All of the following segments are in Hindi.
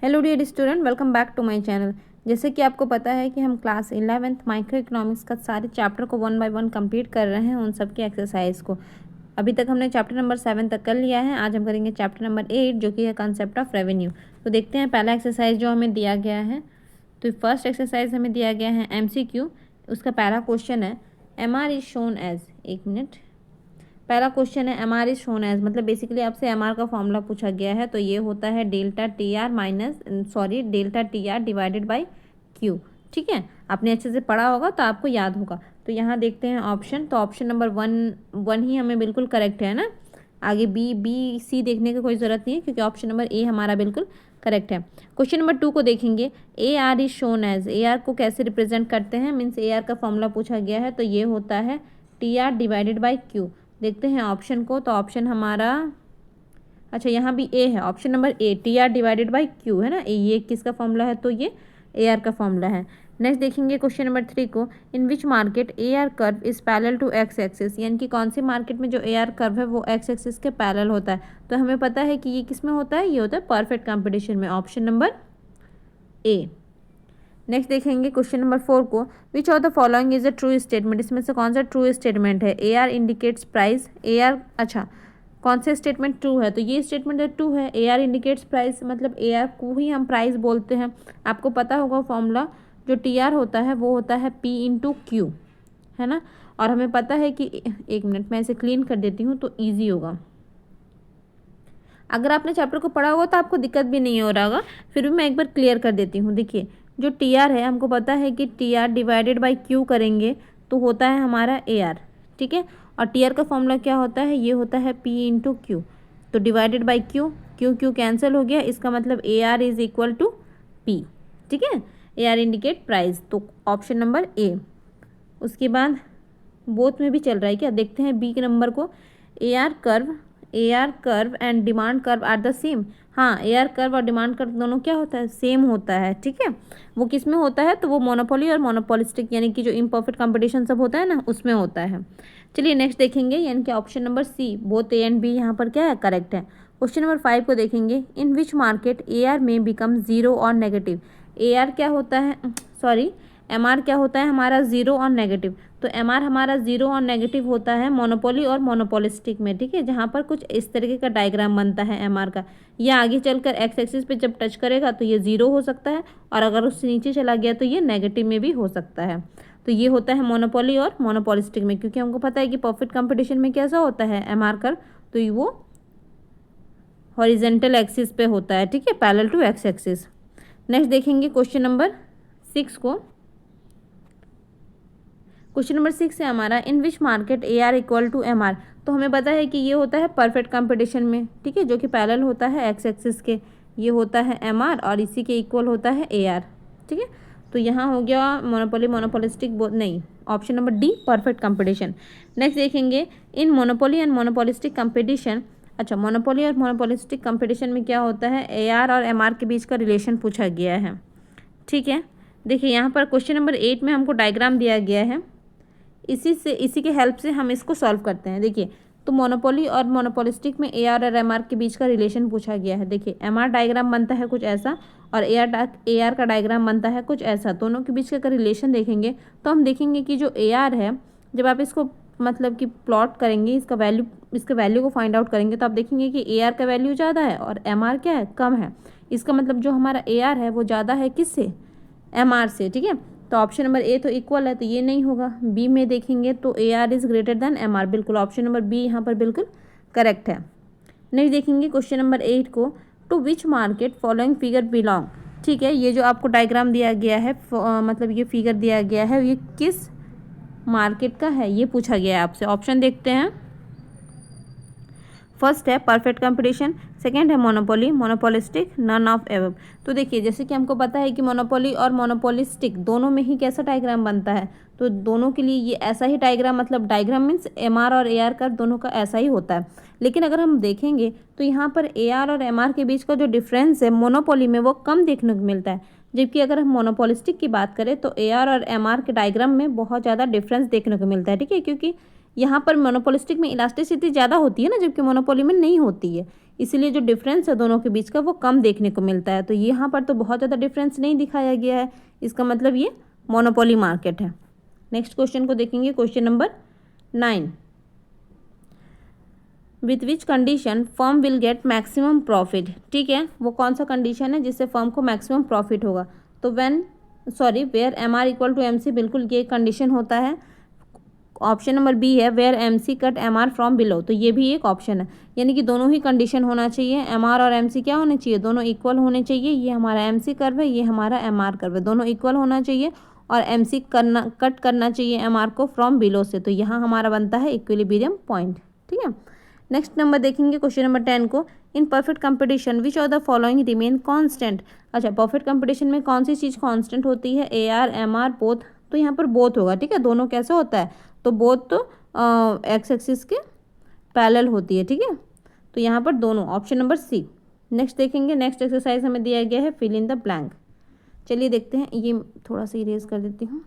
Hello dear student, welcome back to my channel. जैसे कि आपको पता है कि हम क्लास 11th माइक्रो इकोनॉमिक्स का सारे चैप्टर को 1 बाय 1 कंप्लीट कर रहे हैं, उन सब की एक्सरसाइज को। अभी तक हमने चैप्टर नंबर 7 तक कर लिया है। आज हम करेंगे चैप्टर नंबर 8 जो कि है कंसेप्ट ऑफ रेवेन्यू। तो देखते हैं पहला एक्सरसाइज जो हमें दिया गया है। तो फर्स्ट एक्सरसाइज हमें दिया गया है MCQ। उसका पहला क्वेश्चन है MR इज शोन एज। एक मिनट, पहला क्वेश्चन है MR इज शोन एज, मतलब बेसिकली आपसे MR का फॉर्मूला पूछा गया है। तो ये होता है delta T R divided by Q. ठीक है, आपने अच्छे से पढ़ा होगा तो आपको याद होगा। तो यहाँ देखते हैं ऑप्शन। तो ऑप्शन नंबर वन ही हमें बिल्कुल करेक्ट है ना। आगे बी सी देखने की कोई ज़रूरत नहीं है क्योंकि ऑप्शन नंबर ए हमारा बिल्कुल करेक्ट है। क्वेश्चन नंबर 2 को देखेंगे। AR is shown as. AR को कैसे रिप्रेजेंट करते हैं, मीन्स AR का फॉर्मूला पूछा गया है। तो ये होता है TR डिवाइडेड बाई क्यू। देखते हैं ऑप्शन को। तो ऑप्शन हमारा, अच्छा यहाँ भी ए है, option number A TR divided by Q है ना। ये किसका फॉर्मूला है, तो ये AR का फॉर्मूला है। नेक्स्ट देखेंगे क्वेश्चन नंबर 3 को। In which market AR curve is parallel to X axis, यानी कि कौन सी मार्केट में जो AR कर्व है वो एक्स एक्सिस के पैरेलल होता है। तो हमें पता है कि ये किस में होता है, ये होता है परफेक्ट कंपटीशन में, ऑप्शन नंबर ए। नेक्स्ट देखेंगे क्वेश्चन नंबर 4 को। विच of the following is a true statement, इसमें से कौन सा ट्रू स्टेटमेंट है। AR indicates price. AR, अच्छा कौन सा स्टेटमेंट ट्रू है, तो ये स्टेटमेंट ट्रू है। AR इंडिकेट्स प्राइस, मतलब AR को ही हम प्राइस बोलते हैं। आपको पता होगा फॉर्मूला जो TR होता है वो होता है P इंटू क्यू, है ना। और हमें पता है कि, एक मिनट मैं इसे क्लीन कर देती हूँ तो ईजी होगा। अगर आपने चैप्टर को पढ़ा होगा तो आपको दिक्कत भी नहीं हो रहा होगा, फिर भी मैं एक बार क्लियर कर देती हूँ। देखिए जो TR है, हमको पता है कि TR डिवाइडेड बाई क्यू करेंगे तो होता है हमारा AR। ठीक है, और TR का फॉर्मूला क्या होता है, ये होता है P इंटू क्यू। तो divided by Q, Q Q cancel हो गया, इसका मतलब AR is equal to P। ठीक है, AR इंडिकेट प्राइस, तो ऑप्शन नंबर ए। उसके बाद बोथ में भी चल रहा है क्या, देखते हैं बी के नंबर को। AR curve and demand curve are the same. हाँ, AR कर्व और डिमांड कर्व दोनों क्या होता है, सेम होता है। ठीक है, वो किस में होता है, तो वो मोनोपोली और मोनोपोलिस्टिक, यानी कि जो इम्परफेक्ट कंपटीशन सब होता है ना, उसमें होता है। चलिए नेक्स्ट देखेंगे, यानी कि option number C both A and B यहाँ पर क्या है, करेक्ट है। क्वेश्चन नंबर 5 को देखेंगे। इन विच मार्केट AR में बिकम जीरो और नेगेटिव। AR क्या होता है, सॉरी MR क्या होता है हमारा, जीरो और नेगेटिव। तो MR हमारा जीरो और नेगेटिव होता है मोनोपोली और मोनोपोलिस्टिक में। ठीक है, जहाँ पर कुछ इस तरीके का डायग्राम बनता है MR का। यह आगे चलकर एक्स एक्सिस पे जब टच करेगा तो ये जीरो हो सकता है, और अगर उससे नीचे चला गया तो ये नेगेटिव में भी हो सकता है। तो ये होता है मोनोपोली और मोनोपोलिस्टिक में, क्योंकि हमको पता है कि परफेक्ट कंपटीशन में कैसा होता है MR कर्व, तो वो हॉरिजेंटल एक्सिस पे होता है। ठीक है, parallel to X axis. Next देखेंगे क्वेश्चन नंबर 6 को। क्वेश्चन नंबर 6 है हमारा। In which market AR equal to MR। तो हमें पता है कि ये होता है परफेक्ट कंपटीशन में, ठीक है, जो कि पैरेलल होता है एक्स एक्सिस के। ये होता है MR और इसी के इक्वल होता है AR। ठीक है, तो यहाँ हो गया मोनोपोली मोनोपोलिस्टिक, नहीं, option number D perfect competition. Next देखेंगे इन मोनोपोली एंड मोनोपोलिस्टिक कंपटीशन। अच्छा, मोनोपोली और मोनोपोलिस्टिक कंपटीशन में क्या होता है, AR और MR के बीच का रिलेशन पूछा गया है। ठीक है, देखिए यहाँ पर क्वेश्चन नंबर 8 में हमको डायग्राम दिया गया है, इसी के हेल्प से हम इसको सॉल्व करते हैं। देखिए, तो मोनोपोली और मोनोपोलिस्टिक में AR और MR के बीच का रिलेशन पूछा गया है। देखिए MR डायग्राम बनता है कुछ ऐसा और AR का डायग्राम बनता है कुछ ऐसा। दोनों के बीच का रिलेशन देखेंगे तो हम देखेंगे कि जो AR है, जब आप इसको मतलब कि प्लॉट करेंगे, इसका वैल्यू को फाइंड आउट करेंगे, तो आप देखेंगे कि AR का वैल्यू ज़्यादा है और MR क्या है, कम है। इसका मतलब जो हमारा AR है वो ज़्यादा है किससे, MR से। ठीक है, तो ऑप्शन नंबर ए तो इक्वल है, तो ये नहीं होगा। बी में देखेंगे तो AR is greater than MR, बिल्कुल ऑप्शन नंबर बी यहाँ पर बिल्कुल करेक्ट है। नेक्स्ट देखेंगे क्वेश्चन नंबर 8 को। To which market following figure belong. ठीक है, ये जो आपको डायग्राम दिया गया है, मतलब ये फिगर दिया गया है, ये किस मार्केट का है, ये पूछा गया है आपसे। ऑप्शन देखते हैं। फर्स्ट है परफेक्ट कंपटीशन, सेकंड है monopoly monopolistic, none of above. तो देखिए, जैसे कि हमको पता है कि मोनोपोली और मोनोपोलिस्टिक दोनों में ही कैसा डायग्राम बनता है, तो दोनों के लिए ये ऐसा ही डायग्राम, मतलब डायग्राम मीन्स MR और AR का दोनों का ऐसा ही होता है। लेकिन अगर हम देखेंगे तो यहाँ पर AR और MR के बीच का जो डिफरेंस है मोनोपोली में वो कम देखने को मिलता है, जबकि अगर हम मोनोपोलिस्टिक की बात करें तो AR और MR के डायग्राम में बहुत ज़्यादा डिफरेंस देखने को मिलता है। ठीक है, क्योंकि यहाँ पर मोनोपोलिस्टिक में इलास्टिसिटी ज़्यादा होती है ना, जबकि मोनोपोली में नहीं होती है। इसीलिए जो डिफरेंस है दोनों के बीच का वो कम देखने को मिलता है। तो यहाँ पर तो बहुत ज़्यादा डिफरेंस नहीं दिखाया गया है, इसका मतलब ये मोनोपोली मार्केट है। नेक्स्ट क्वेश्चन को देखेंगे, question number 9। With which condition firm will get maximum profit. ठीक है, वो कौन सा कंडीशन है जिससे फर्म को मैक्सिमम प्रॉफिट होगा। तो where M R equal to M C, बिल्कुल ये कंडीशन होता है। ऑप्शन नंबर बी है where M C cut M R from below, तो ये भी एक ऑप्शन है। यानी कि दोनों ही कंडीशन होना चाहिए, एम आर और एम सी क्या होने चाहिए, दोनों इक्वल होने चाहिए। ये हमारा एम सी कर्व है, ये हमारा एम आर कर्व है, दोनों इक्वल होना चाहिए और एम सी कट करना चाहिए एम आर को फ्रॉम बिलो से। तो यहाँ हमारा बनता है इक्विलिब्रियम पॉइंट। ठीक है, नेक्स्ट नंबर देखेंगे क्वेश्चन नंबर 10 को। In perfect competition which of the following remain constant. अच्छा, परफेक्ट कंपटीशन में कौन सी चीज़ कांस्टेंट होती है, A R M R both. तो यहाँ पर बोथ होगा। ठीक है, दोनों कैसे होता है, तो बोथ तो एक्स एक्सिस के पैरेलल होती है। ठीक है, तो यहाँ पर दोनों, ऑप्शन नंबर सी। नेक्स्ट देखेंगे, नेक्स्ट एक्सरसाइज हमें दिया गया है फिल इन द ब्लैंक। चलिए देखते हैं, ये थोड़ा सा इरेज कर देती हूँ।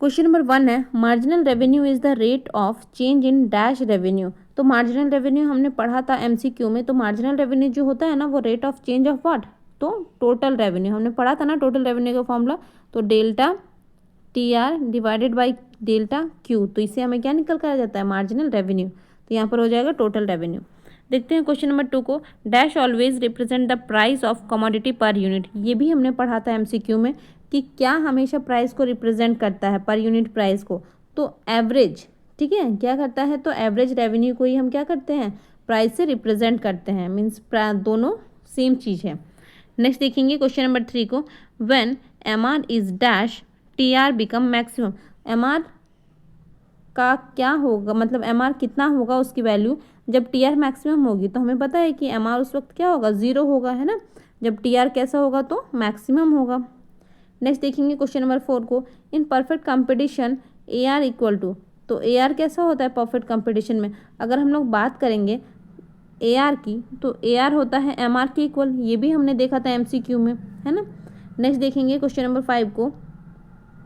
क्वेश्चन नंबर 1 है marginal revenue is the rate of change in dash revenue. तो मार्जिनल रेवेन्यू हमने पढ़ा था एमसीक्यू में। तो मार्जिनल रेवेन्यू जो होता है ना, वो rate of change of what, तो टोटल रेवेन्यू हमने पढ़ा था ना, टोटल रेवेन्यू का फॉर्मूला। तो delta T R divided by delta Q, तो इससे हमें क्या निकल कर आ जाता है, मार्जिनल रेवेन्यू। तो यहाँ पर हो जाएगा टोटल रेवेन्यू। देखते हैं क्वेश्चन नंबर 2 को। Dash always represent the price of commodity per unit. ये भी हमने पढ़ा था एमसीक्यू में कि क्या हमेशा प्राइस को रिप्रेजेंट करता है, पर यूनिट प्राइस को। तो एवरेज, ठीक है, क्या करता है, तो एवरेज रेवेन्यू को ही हम क्या करते हैं, प्राइस से रिप्रेजेंट करते हैं। मीन्स दोनों सेम चीज़ है। नेक्स्ट देखेंगे क्वेश्चन नंबर 3 को। When M R is dash T R become maximum. M R का क्या होगा, मतलब एम आर कितना होगा उसकी वैल्यू जब टी आर मैक्सिमम होगी। तो हमें पता है कि एम आर उस वक्त क्या होगा, 0 होगा, है ना। जब टी आर कैसा होगा, तो मैक्सिमम होगा। नेक्स्ट देखेंगे क्वेश्चन नंबर 4 को। In perfect competition A R equal to. तो ए आर कैसा होता है परफेक्ट कंपटीशन में, अगर हम लोग बात करेंगे ए आर की, तो ए आर होता है एम आर के इक्वल। ये भी हमने देखा था एमसीक्यू में, है ना। नेक्स्ट देखेंगे क्वेश्चन नंबर 5 को।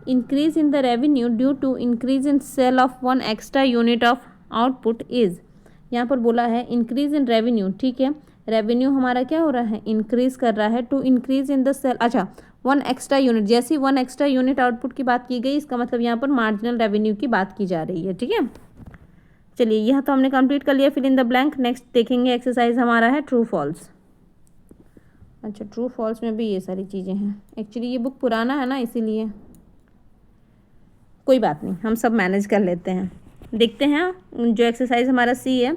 Increase in the revenue due to increase in sale of 1 extra unit of output is. यहाँ पर बोला है इंक्रीज इन रेवेन्यू। ठीक है, रेवेन्यू हमारा क्या हो रहा है, इंक्रीज कर रहा है, to increase in the sale. अच्छा, 1 एक्स्ट्रा यूनिट, जैसे 1 एक्स्ट्रा यूनिट आउटपुट की बात की गई, इसका मतलब यहाँ पर मार्जिनल रेवेन्यू की बात की जा रही है। ठीक है, चलिए यह तो हमने कंप्लीट कर लिया fill in the blank. Next देखेंगे एक्सरसाइज हमारा है ट्रू फॉल्स। अच्छा, ट्रू फॉल्स में भी ये सारी चीज़ें हैं। एक्चुअली ये बुक पुराना है ना, इसीलिए कोई बात नहीं, हम सब मैनेज कर लेते हैं। देखते हैं जो एक्सरसाइज हमारा सी है।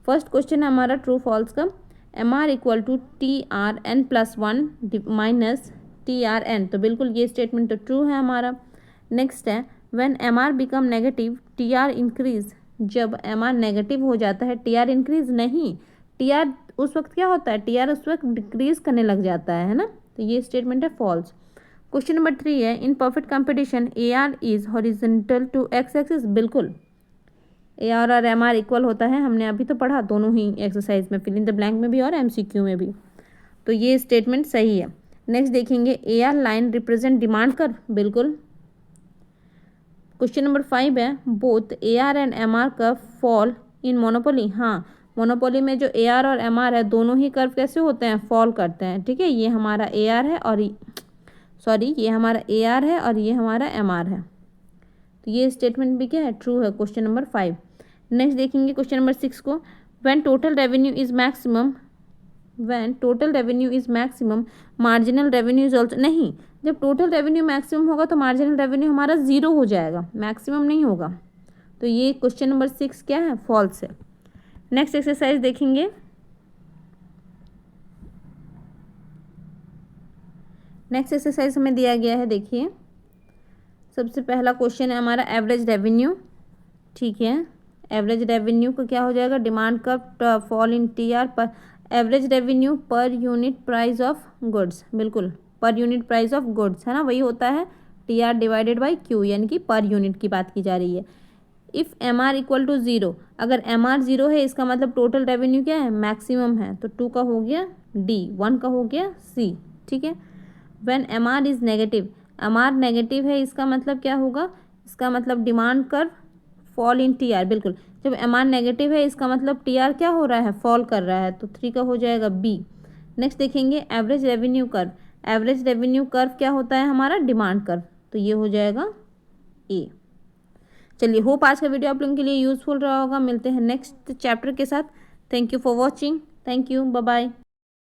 फर्स्ट क्वेश्चन है हमारा ट्रू फॉल्स का। M R equal to T R N plus 1 minus T R N. तो बिल्कुल ये स्टेटमेंट तो ट्रू है हमारा। नेक्स्ट है when M R become negative T R increase. जब एम आर नेगेटिव हो जाता है, टी आर इंक्रीज नहीं, टी आर उस वक्त क्या होता है, टी आर उस वक्त डिक्रीज करने लग जाता है ना। तो ये स्टेटमेंट है फॉल्स। क्वेश्चन नंबर 3 है in perfect competition A R is horizontal to X axis. बिल्कुल ए आर और एम आर इक्वल होता है, हमने अभी तो पढ़ा दोनों ही एक्सरसाइज में, फिल इन द ब्लैंक में भी और एमसीक्यू में भी। तो ये स्टेटमेंट सही है। नेक्स्ट देखेंगे A R line represent demand curve. बिल्कुल। क्वेश्चन नंबर 5 है both A R and M R curve fall in monopoly. हाँ, मोनोपोली में जो ए आर और एम आर है, दोनों ही कर्व कैसे होते हैं, फॉल करते हैं। ठीक है, ये हमारा ए आर है और ये हमारा ए आर है और ये हमारा एम आर है। तो ये स्टेटमेंट भी क्या है, ट्रू है, क्वेश्चन नंबर 5। नेक्स्ट देखेंगे क्वेश्चन नंबर 6 को। When total revenue is maximum, when total revenue is maximum marginal revenue is also. नहीं, जब टोटल रेवेन्यू मैक्सिमम होगा तो मार्जिनल रेवेन्यू हमारा 0 हो जाएगा, मैक्सिमम नहीं होगा। तो ये क्वेश्चन नंबर 6 क्या है, फॉल्स है। नेक्स्ट एक्सरसाइज देखेंगे। नेक्स्ट एक्सरसाइज हमें दिया गया है, देखिए सबसे पहला क्वेश्चन है हमारा एवरेज रेवेन्यू। ठीक है, एवरेज रेवेन्यू का क्या हो जाएगा, demand curve fall in T R पर average revenue per unit price of goods. बिल्कुल, per unit price of goods है ना, वही होता है T are divided by Q, यानी कि पर यूनिट की बात की जा रही है। If M R equal to 0, अगर एम आर 0 है, इसका मतलब टोटल रेवेन्यू क्या है, मैक्सिमम है। तो 2 का हो गया डी, 1 का हो गया सी। ठीक है, when M R is negative, M R negative है, इसका मतलब क्या होगा, इसका मतलब demand curve fall in T R, बिल्कुल जब एम आर नेगेटिव है इसका मतलब टी आर क्या हो रहा है, फॉल कर रहा है, तो 3 का हो जाएगा बी। नेक्स्ट देखेंगे average revenue curve. Average revenue curve क्या होता है हमारा, डिमांड कर्व, तो ये हो जाएगा ए। चलिए होप आज का वीडियो आप लोगों के लिए यूजफुल रहा होगा। मिलते हैं नेक्स्ट चैप्टर के साथ। Thank you for watching. Thank you, bye bye.